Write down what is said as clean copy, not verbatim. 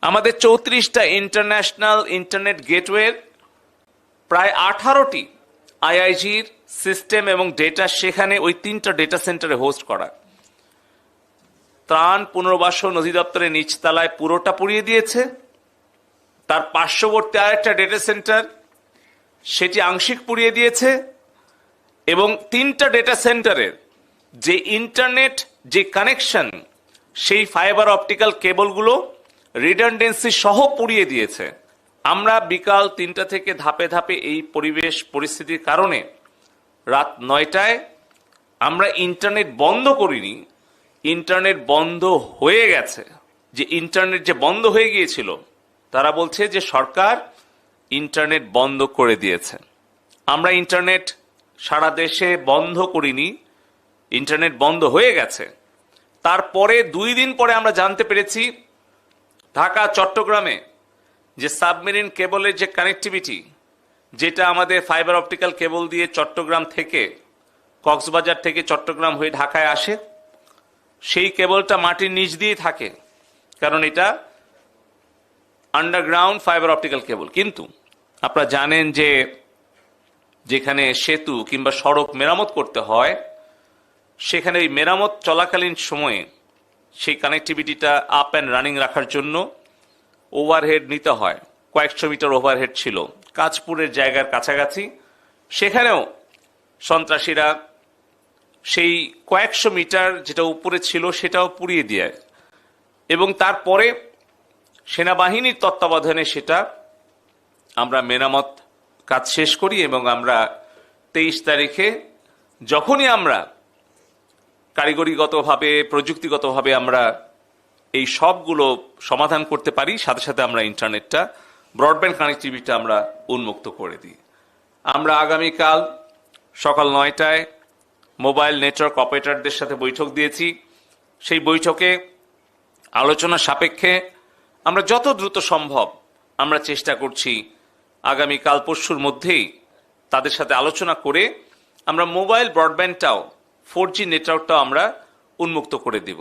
আমাদের 34টা international internet গেটওয়ের প্রায় 18টি আইআইজির system এবং ডেটা সেখানে ওই 3টা ডেটা সেন্টারে হোস্ট করা। ত্রাণ পুনর্বাসন অধিদপ্তরের নিচতলায় পুরোটা পুড়িয়ে দিয়েছে। তার পার্শ্ববর্তী আরেকটা ডেটা সেন্টার সেটি আংশিক পুড়িয়ে দিয়েছে এবং 3টা ডেটা সেন্টারের যে ইন্টারনেট যে কানেকশন সেই ফাইবার অপটিক্যাল কেবলগুলো রিডান্ডেন্সি সহ পুড়িয়ে দিয়েছে। আমরা বিকাল 3টা থেকে ধাপে ধাপে এই পরিবেশ পরিস্থিতির কারণে রাত 9টায় আমরা ইন্টারনেট বন্ধ করিনি, ইন্টারনেট বন্ধ হয়ে গেছে। যে ইন্টারনেট যে বন্ধ হয়ে গিয়েছিল তারা বলছে যে সরকার ইন্টারনেট বন্ধ করে দিয়েছে। আমরা ইন্টারনেট সারা দেশে বন্ধ করিনি, ইন্টারনেট বন্ধ হয়ে গেছে। তারপরে 2 দিন পরে আমরা জানতে পেরেছি ঢাকা চট্টগ্রামে যে সাবমেরিন কেবলের যে কানেক্টিভিটি, যেটা আমাদের ফাইবার অপটিক্যাল কেবল দিয়ে চট্টগ্রাম থেকে কক্সবাজার থেকে চট্টগ্রাম হয়ে ঢাকায় আসে, সেই কেবলটা মাটির নিচ দিয়ে থাকে, কারণ এটা আন্ডারগ্রাউন্ড ফাইবার অপটিক্যাল কেবল। কিন্তু আপনারা জানেন যে যেখানে সেতু কিংবা সড়ক মেরামত করতে হয় সেখানে এই মেরামত চলাকালীন সময়ে সেই কানেক্টিভিটিটা আপ অ্যান্ড রানিং রাখার জন্য ওভারহেড নিতে হয়। কয়েকশো মিটার ওভারহেড ছিল কাঁচপুরের জায়গার কাছাকাছি। সেখানেও সন্ত্রাসীরা সেই কয়েকশো মিটার যেটা উপরে ছিল সেটাও পুড়িয়ে দেয় এবং তারপরে সেনাবাহিনীর তত্ত্বাবধানে সেটা আমরা মেরামত কাজ শেষ করি এবং আমরা 23 তারিখে যখনই আমরা কারিগরিগতভাবে প্রযুক্তিগতভাবে আমরা এই সবগুলো সমাধান করতে পারি, সাথে সাথে আমরা ইন্টারনেটটা ব্রডব্যান্ড কানেক্টিভিটি আমরা উন্মুক্ত করে দিই। আমরা আগামীকাল সকাল 9টায় মোবাইল নেটওয়ার্ক অপারেটরদের সাথে বৈঠক দিয়েছি। সেই বৈঠকে আলোচনা সাপেক্ষে আমরা যত দ্রুত সম্ভব আমরা চেষ্টা করছি আগামীকাল পরশুর মধ্যেই তাদের সাথে আলোচনা করে আমরা মোবাইল ব্রডব্যান্ডটাও 4G নেটওয়ার্কটাও আমরা উন্মুক্ত করে দেব।